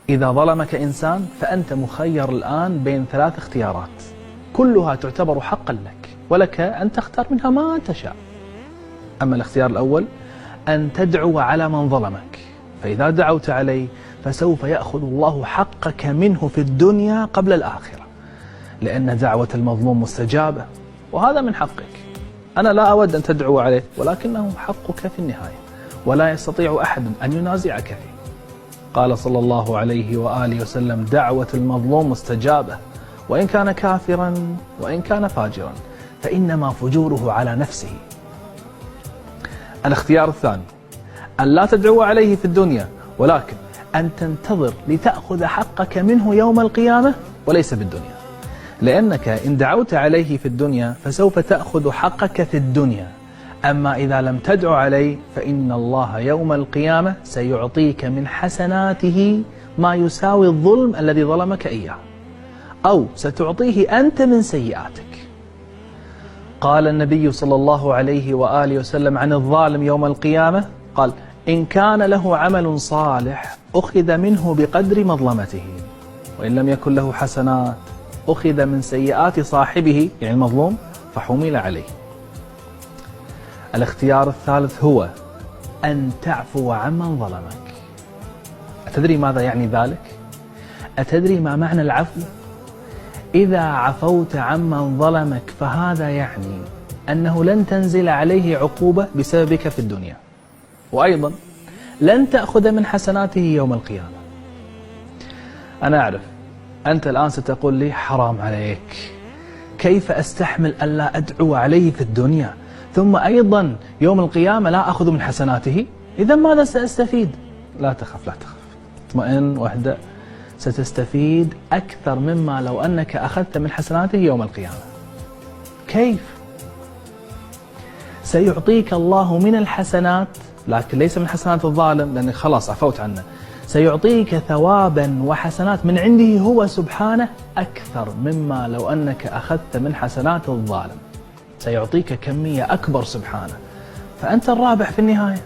إذا ظلمك إنسان فأنت مخير الآن بين 3 اختيارات كلها تعتبر حقا لك، ولك أن تختار منها ما تشاء. أما الاختيار الأول أن تدعو على من ظلمك، فإذا دعوت عليه فسوف يأخذ الله حقك منه في الدنيا قبل الآخرة، لأن دعوة المظلوم مستجابة وهذا من حقك. أنا لا أود أن تدعو عليه، ولكنه حقك في النهاية ولا يستطيع أحد أن ينازعك فيه. قال صلى الله عليه وآله وسلم: دعوة المظلوم مستجابة، وإن كان كافرا وإن كان فاجرا، فإنما فجوره على نفسه. الاختيار الثاني أن لا تدعو عليه في الدنيا، ولكن أن تنتظر لتأخذ حقك منه يوم القيامة وليس بالدنيا، لأنك إن دعوت عليه في الدنيا فسوف تأخذ حقك في الدنيا، أما إذا لم تدعو عليه فإن الله يوم القيامة سيعطيك من حسناته ما يساوي الظلم الذي ظلمك إياه، أو ستعطيه أنت من سيئاتك. قال النبي صلى الله عليه وآله وسلم عن الظالم يوم القيامة، قال: إن كان له عمل صالح أخذ منه بقدر مظلمته، وإن لم يكن له حسنات أخذ من سيئات صاحبه يعني المظلوم فحمل عليه. الاختيار الثالث هو أن تعفو عمن ظلمك. أتدري ماذا يعني ذلك؟ أتدري ما معنى العفو؟ إذا عفوت عمن ظلمك فهذا يعني أنه لن تنزل عليه عقوبة بسببك في الدنيا، وأيضا لن تأخذ من حسناته يوم القيامة. أنا أعرف أنت الآن ستقول لي: حرام عليك، كيف أستحمل ألا أدعو عليه في الدنيا ثم أيضا يوم القيامة لا أخذ من حسناته؟ إذا ماذا سأستفيد؟ لا تخف لا تخف، اطمئن واهدأ، ستستفيد أكثر مما لو أنك أخذت من حسناته يوم القيامة. كيف؟ سيعطيك الله من الحسنات، لكن ليس من حسنات الظالم لأنك خلاص عفوت عنه، سيعطيك ثوابا وحسنات من عنده هو سبحانه أكثر مما لو أنك أخذت من حسنات الظالم، سيعطيك كمية أكبر سبحانه، فأنت الرابح في النهاية.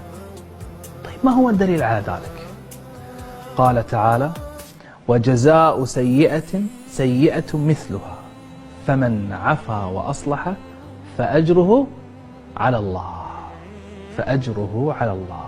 طيب ما هو الدليل على ذلك؟ قال تعالى: وجزاء سيئة سيئة مثلها فمن عفا وأصلح فأجره على الله. فأجره على الله.